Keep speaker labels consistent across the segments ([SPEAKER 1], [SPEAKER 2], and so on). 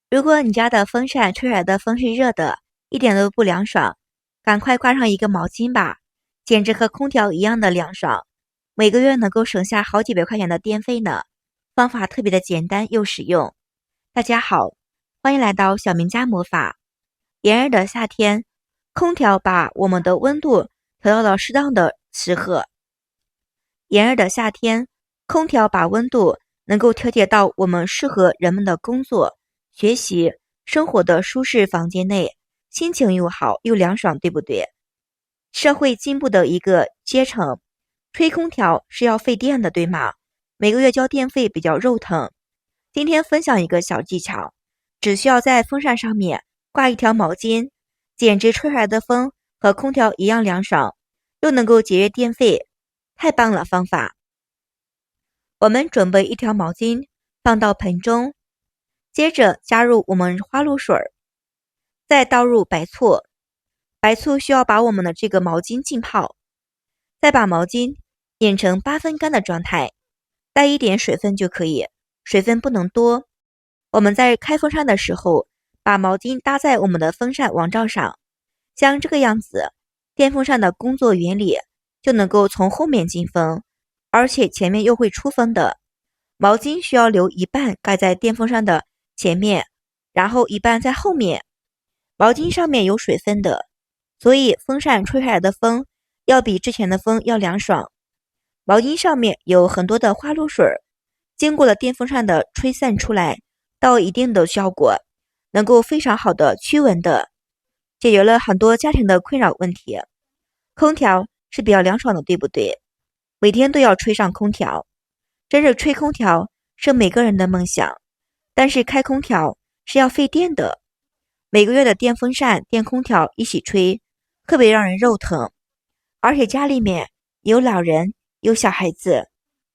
[SPEAKER 1] 如果你家的风扇吹出来的风是热的，一点都不凉爽，赶快挂上一个毛巾吧，简直和空调一样的凉爽，每个月能够省下好几百块钱的电费呢。方法特别的简单又实用。大家好，欢迎来到小明家魔法。炎热的夏天，空调把我们的温度调到了适当的适合。炎热的夏天，空调把温度能够调节到我们适合人们的工作、学习、生活的舒适房间内，心情又好又凉爽，对不对？社会进步的一个阶层，吹空调是要费电的，对吗？每个月交电费比较肉疼。今天分享一个小技巧，只需要在风扇上面挂一条毛巾，简直吹出来的风和空调一样凉爽，又能够节约电费，太棒了方法。我们准备一条毛巾放到盆中，接着加入我们花露水，再倒入白醋。白醋需要把我们的这个毛巾浸泡，再把毛巾碾成8分干的状态，带一点水分就可以，水分不能多。我们在开风扇的时候，把毛巾搭在我们的风扇王罩上，像这个样子，电风扇的工作原理就能够从后面进风，而且前面又会出风的。毛巾需要留一半盖在电风扇的前面，然后一半在后面。毛巾上面有水分的，所以风扇吹出来的风要比之前的风要凉爽。毛巾上面有很多的花露水，经过了电风扇的吹散出来，到一定的效果，能够非常好的驱蚊的，解决了很多家庭的困扰问题。空调是比较凉爽的，对不对？每天都要吹上空调，真是吹空调是每个人的梦想，但是开空调是要费电的。每个月的电风扇、电空调一起吹，特别让人肉疼。而且家里面有老人、有小孩子，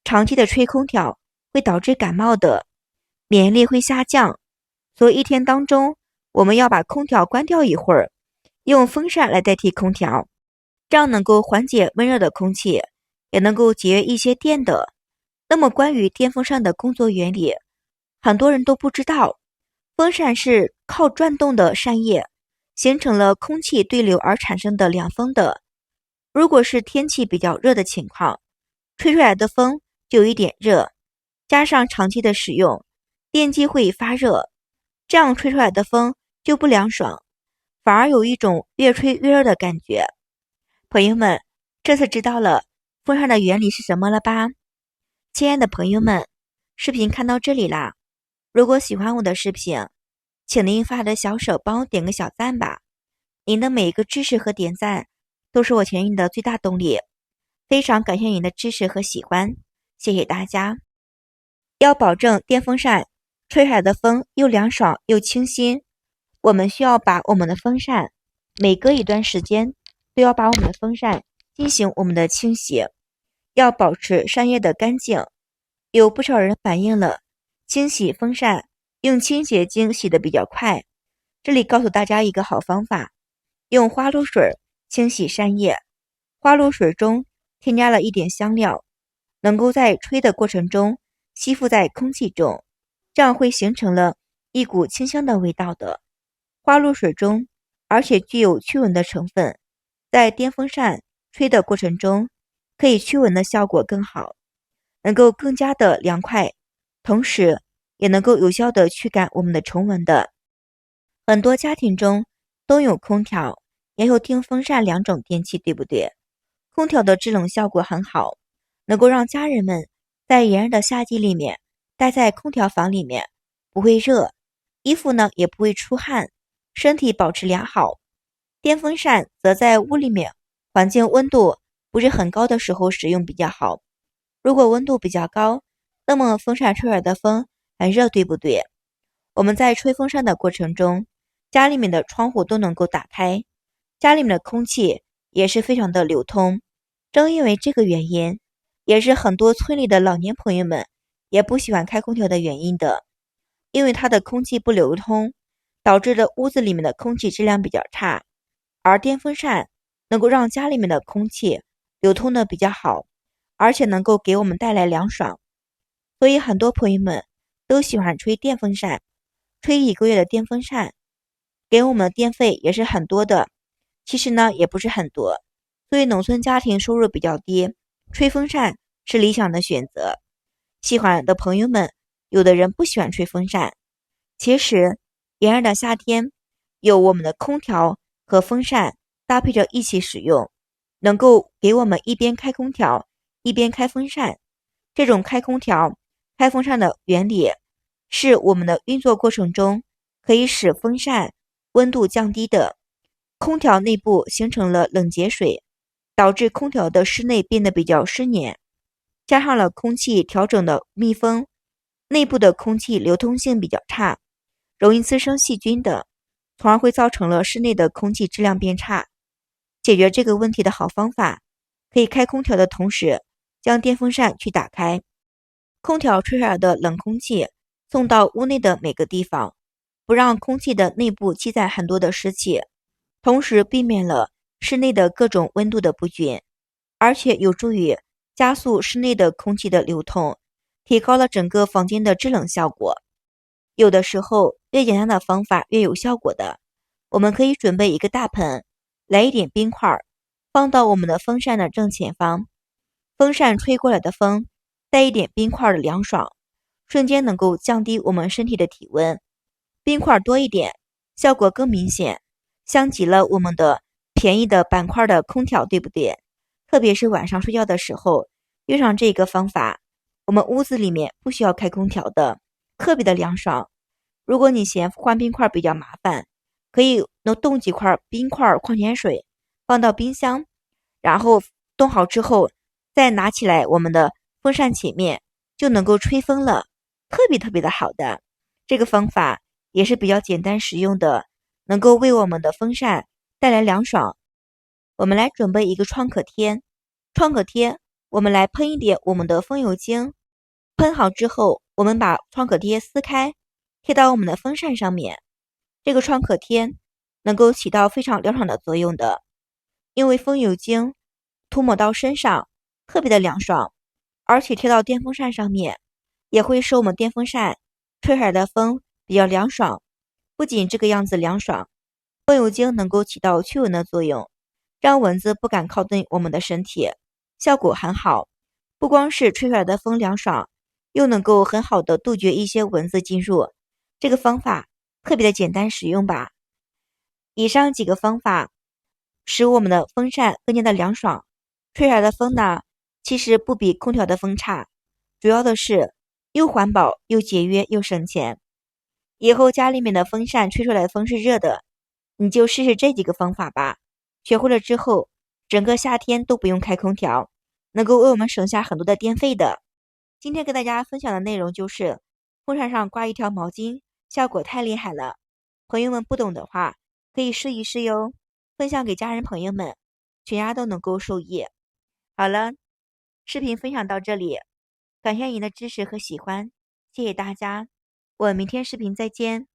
[SPEAKER 1] 长期的吹空调会导致感冒的，免疫力会下降。所以一天当中，我们要把空调关掉一会儿，用风扇来代替空调，这样能够缓解温热的空气，也能够节约一些电的。那么关于电风扇的工作原理，很多人都不知道。风扇是靠转动的扇叶形成了空气对流而产生的凉风的。如果是天气比较热的情况，吹出来的风就有一点热，加上长期的使用，电机会发热，这样吹出来的风就不凉爽，反而有一种越吹越热的感觉。朋友们，这次知道了风扇的原理是什么了吧？亲爱的朋友们，视频看到这里啦。如果喜欢我的视频，请您发的小手帮我点个小赞吧。您的每一个支持和点赞都是我前进的最大动力，非常感谢您的支持和喜欢，谢谢大家。要保证电风扇吹出来的风又凉爽又清新，我们需要把我们的风扇每隔一段时间都要把我们的风扇进行我们的清洗，要保持扇叶的干净。有不少人反映了清洗风扇用清洁精洗的比较快，这里告诉大家一个好方法，用花露水清洗扇叶，花露水中添加了一点香料，能够在吹的过程中吸附在空气中，这样会形成了一股清香的味道的。花露水中而且具有驱蚊的成分，在电风扇吹的过程中可以驱蚊的效果更好，能够更加的凉快，同时也能够有效的驱赶我们的虫蚊的。很多家庭中都有空调，也有电风扇两种电器，对不对？空调的制冷效果很好，能够让家人们在炎热的夏季里面待在空调房里面不会热，衣服呢也不会出汗，身体保持良好。电风扇则在屋里面环境温度不是很高的时候使用比较好，如果温度比较高，那么风扇吹出来的风很热，对不对？我们在吹风扇的过程中，家里面的窗户都能够打开，家里面的空气也是非常的流通。正因为这个原因，也是很多村里的老年朋友们也不喜欢开空调的原因的，因为它的空气不流通，导致了屋子里面的空气质量比较差，而电风扇能够让家里面的空气流通的比较好，而且能够给我们带来凉爽，所以很多朋友们都喜欢吹电风扇。吹1个月的电风扇，给我们的电费也是很多的。其实呢，也不是很多，所以农村家庭收入比较低，吹风扇是理想的选择。喜欢的朋友们，有的人不喜欢吹风扇。其实，炎热的夏天，有我们的空调和风扇搭配着一起使用，能够给我们一边开空调，一边开风扇。这种开空调、开风扇的原理是我们的运作过程中可以使风扇温度降低的。空调内部形成了冷结水，导致空调的室内变得比较湿黏，加上了空气调整的密封，内部的空气流通性比较差，容易滋生细菌的，从而会造成了室内的空气质量变差。解决这个问题的好方法，可以开空调的同时将电风扇去打开，空调吹出来的冷空气送到屋内的每个地方，不让空气的内部积攒很多的湿气，同时避免了室内的各种温度的不均，而且有助于加速室内的空气的流通，提高了整个房间的制冷效果。有的时候越简单的方法越有效果的，我们可以准备一个大盆，来一点冰块，放到我们的风扇的正前方，风扇吹过来的风带一点冰块的凉爽，瞬间能够降低我们身体的体温。冰块多一点，效果更明显，像极了我们的便宜的板块的空调，对不对？特别是晚上睡觉的时候，用上这个方法，我们屋子里面不需要开空调的，特别的凉爽。如果你嫌换冰块比较麻烦，可以能冻几块冰块矿泉水放到冰箱，然后冻好之后再拿起来我们的风扇前面就能够吹风了，特别的好的。这个方法也是比较简单实用的，能够为我们的风扇带来凉爽。我们来准备一个创可贴，创可贴我们来喷一点我们的风油精，喷好之后我们把创可贴撕开，贴到我们的风扇上面。这个创可贴能够起到非常凉爽的作用的，因为风油精涂抹到身上特别的凉爽，而且贴到电风扇上面也会使我们电风扇吹出来的风比较凉爽。不仅这个样子凉爽，风油精能够起到驱蚊的作用，让蚊子不敢靠近我们的身体，效果很好。不光是吹出来的风凉爽，又能够很好的杜绝一些蚊子进入。这个方法特别的简单实用吧。以上几个方法使我们的风扇更加的凉爽，吹出来的风呢，其实不比空调的风差，主要的是又环保又节约又省钱。以后家里面的风扇吹出来的风是热的，你就试试这几个方法吧。学会了之后，整个夏天都不用开空调，能够为我们省下很多的电费的。今天跟大家分享的内容就是风扇上挂一条毛巾，效果太厉害了。朋友们不懂的话，可以试一试哟，分享给家人朋友们，全家都能够受益。好了，视频分享到这里，感谢您的支持和喜欢，谢谢大家，我们明天视频再见。